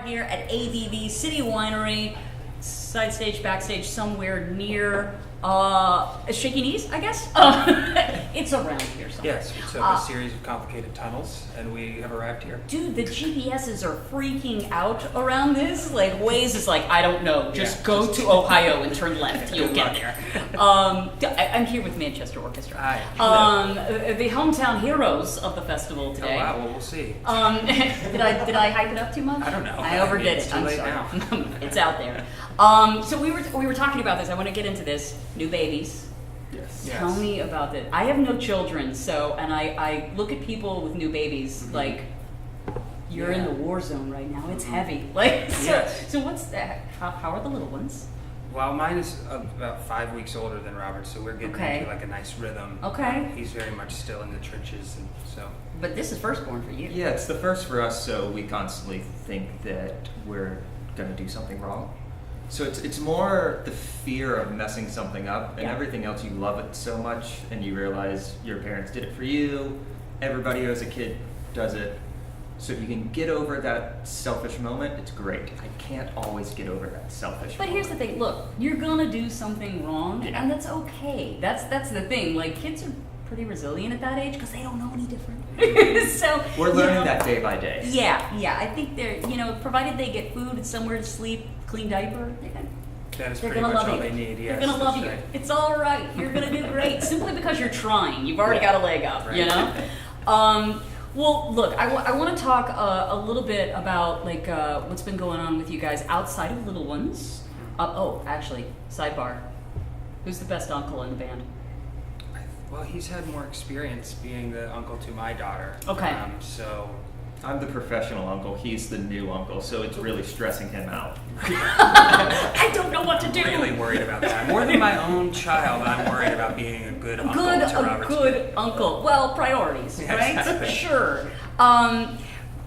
here at ABV City Winery, side stage, backstage, somewhere near Shaky Knees, I guess. It's around here somewhere. Yes, we took a series of complicated tunnels, and we have arrived here. Dude, the GPSs are freaking out around this. Like, Waze is like, I don't know, just go to Ohio and turn left. You'll get there. I'm here with Manchester Orchestra. Hi. The hometown heroes of the festival today. Oh, wow, well, we'll see. Did I hype it up too much? I don't know. I overdid it's it. too I'm late sorry. now. It's out there. So we were talking about this. I want to get into this. New babies. Yes. Tell me about this. I have no children, and I look at people with new babies like you're in the war zone right now. It's heavy. Like so what's that? How are the little ones? Well, mine is about 5 weeks older than Robert, so we're getting into like a nice rhythm. Okay. He's very much still in the trenches, and so. But this is firstborn for you. Yeah, it's the first for us, so we constantly think that we're gonna do something wrong. So it's more the fear of messing something up, and everything else you love it so much, and you realize your parents did it for you. Everybody who has a kid does it. So if you can get over that selfish moment, it's great. I can't always get over that selfish moment. But here's the thing, look, you're gonna do something wrong, and that's okay. That's the thing. Like, kids are pretty resilient at that age because they don't know any different. So we're learning that day by day. Yeah. I think they're, provided they get food and somewhere to sleep, clean diaper, they're Pretty gonna much love all you. they need. Yes, They're gonna love you. right. It's all right. You're gonna do great simply because you're trying. You've already got a leg up. Right. Well, look, I want to talk a little bit about what's been going on with you guys outside of Little Ones. Actually, sidebar. Who's the best uncle in the band? Well, he's had more experience being the uncle to my daughter. Okay. So. I'm the professional uncle, he's the new uncle, so it's really stressing him out. I don't know what to do. I'm really worried about that. More than my own child, I'm worried about being a good uncle to Robert's kid. Uncle. Well, priorities, right? Exactly. Sure.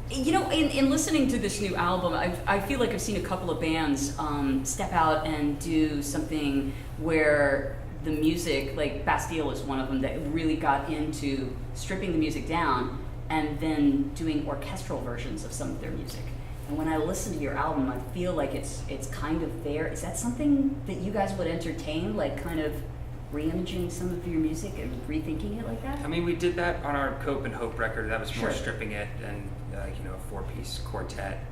In listening to this new album, I feel like I've seen a couple of bands step out and do something where the music, like Bastille is one of them, that really got into stripping the music down and then doing orchestral versions of some of their music. And when I listen to your album, I feel like it's kind of there. Is that something that you guys would entertain, like kind of re-imaging some of your music and rethinking it like that? I mean, we did that on our Cope and Hope record. That was more Sure. stripping it and a 4-piece quartet.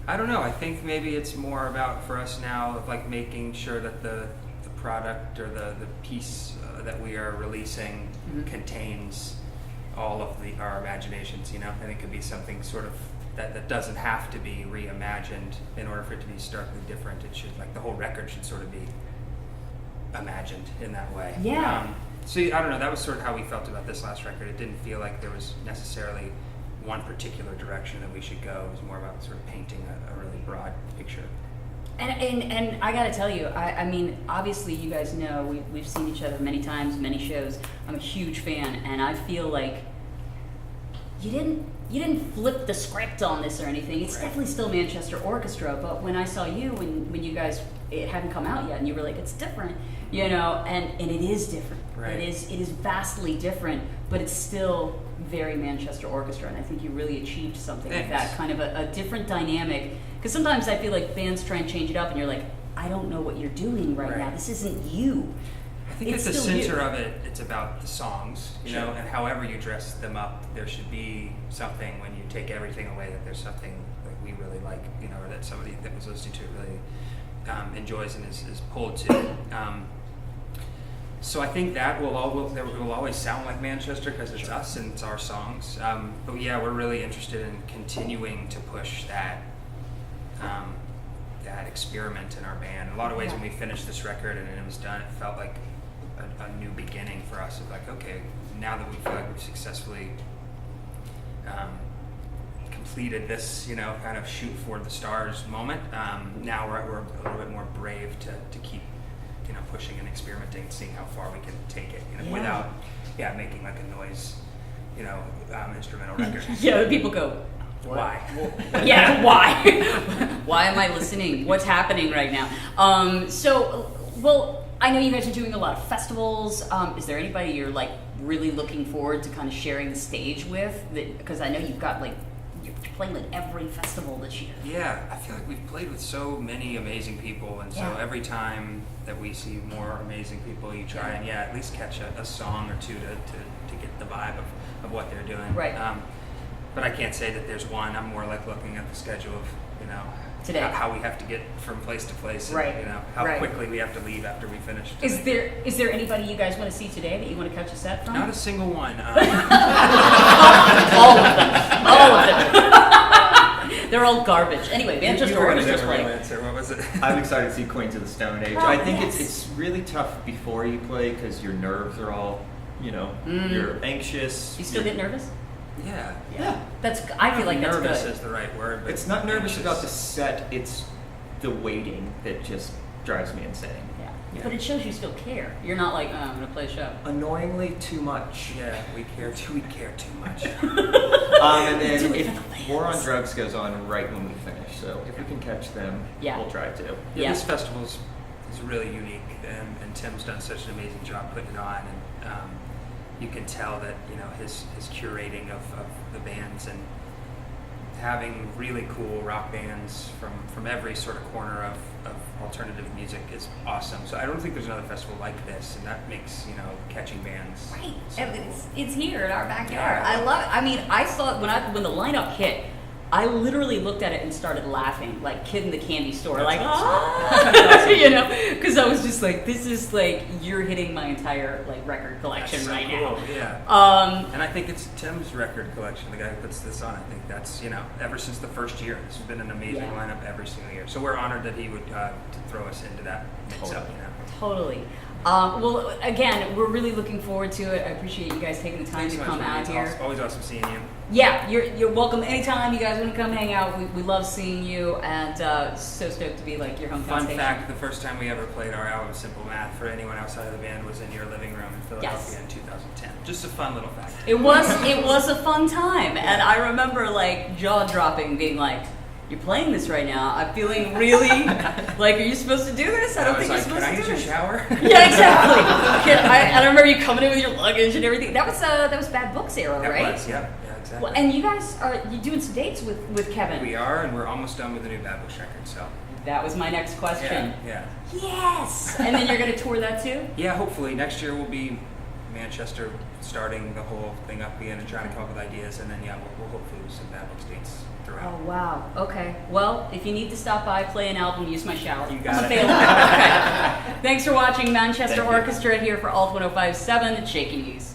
I don't know. I think maybe it's more about for us now of like making sure that the product or the piece that we are releasing contains all of our imaginations. And it could be something sort of that doesn't have to be reimagined in order for it to be starkly different. It should, like, the whole record should sort of be imagined in that way. Yeah. So I don't know, that was sort of how we felt about this last record. It didn't feel like there was necessarily one particular direction that we should go. It was more about sort of painting a really broad picture. And I gotta tell you, I mean, obviously you guys know we've seen each other many times, many shows. I'm a huge fan, and I feel like you didn't flip the script on this or anything. It's definitely still Manchester Orchestra, but when I saw you when you guys, it hadn't come out yet, and you were like, it's different, and it is different. Right. It is vastly different, but it's still very Manchester Orchestra, and I think you really achieved something like that, kind of a different dynamic. Because sometimes I feel like bands try and change it up, and you're like, I don't know what you're doing right now. This isn't you. I think at the center of it, it's about the songs, and however you dress them up, there should be something when you take everything away, that there's something that we really like, or that somebody that was listening to it really enjoys and is pulled to. So I think that will always sound like Manchester because it's us and it's our songs. But yeah, we're really interested in continuing to push that experiment in our band. In a lot of ways, when we finished this record and it was done, it felt like a new beginning for us. Of like, okay, now that we feel like we've successfully completed this, kind of shoot for the stars moment. Now we're a little bit more brave to keep, pushing and experimenting and seeing how far we can take it, without, making like a noise, instrumental record. Yeah, people go, why? Yeah, why? Why am I listening? What's happening right now? I know you guys are doing a lot of festivals. Is there anybody you're like really looking forward to kind of sharing the stage with? Because I know you've got like you're playing like every festival this year. Yeah, I feel like we've played with so many amazing people, and so Yeah. every time that we see more amazing people, you try and at least catch a song or two to get the vibe of what they're doing. Right. But I can't say that there's one. I'm more like looking at the schedule of, Today. how we have to get from place to place, and, Right. how Right. quickly we have to leave after we finish. Is there anybody you guys want to see today that you want to catch a set from? Not a single one. All of them. All of them. They're all garbage. Anyway, Manchester You were Orchestra never playing. gonna answer. What was it? I'm excited to see Queens of the Stone Age. Oh, I think yes. it's really tough before you play because your nerves are all, you're anxious. You still you're- get nervous? Yeah. Yeah. I feel like that's nervous good. is the right word. But It's not nervous anxious. about the set, it's the waiting that just drives me insane. Yeah. Yeah. But it shows you still care. You're not like, oh, I'm going to play a show. Annoyingly too much. Yeah, we care too much. And then Do it if for the fans. War on Drugs goes on right when we finish, so if we can catch them, Yeah. we'll try to. Yeah. This festival is really unique, and Tim's done such an amazing job putting it on, and you can tell that his curating of the bands and having really cool rock bands from every sort of corner of alternative music is awesome. So I don't think there's another festival like this, and that makes catching bands. Right. so And cool. it's here in our backyard. Yeah. I love it. I mean, I saw it when the lineup hit. I literally looked at it and started laughing, like kid in the candy store, That's like awesome. because I was just like, this is like you're hitting my entire like record collection That's so right cool. now. Yeah. And I think it's Tim's record collection, the guy who puts this on. I think that's, ever since the first year, this has been an amazing Yeah. lineup every single year. So we're honored that he would to throw us into that mix-up, Totally. Well, again, we're really looking forward to it. I appreciate you guys taking the time Thanks to so much, come out Wendy. here. It's always awesome seeing you. Yeah, you're welcome anytime you guys want to come hang out. We love seeing you, and so stoked to be like your hometown Fun station. fact, the first time we ever played our album, Simple Math, for anyone outside of the band, was in your living room in Philadelphia Yes. in 2010. Just a fun little fact. It was a fun time, and I remember like jaw dropping, being like, "You're playing this right now. I'm feeling really like, are you supposed to do this? I don't think you're supposed can I to use do your this." shower? Yeah, exactly. I remember you coming in with your luggage and everything. That was Bad Books era, That right? was, yeah, exactly. Well, and you guys you doing some dates with Kevin? We are, and we're almost done with the new Bad Books record, so. That was my next question. Yeah. Yes. And then you're going to tour that too? Yeah, hopefully. Next year we'll be Manchester, starting the whole thing up again and trying to come up with ideas, and then, we'll hopefully do some Bad Books dates throughout. Oh, wow. Okay. Well, if you need to stop by, play an album, use my shower. You got I'm it. available. Okay. Thanks for watching Manchester Thank you. Orchestra here for Alt 105.7 at Shaky Knees.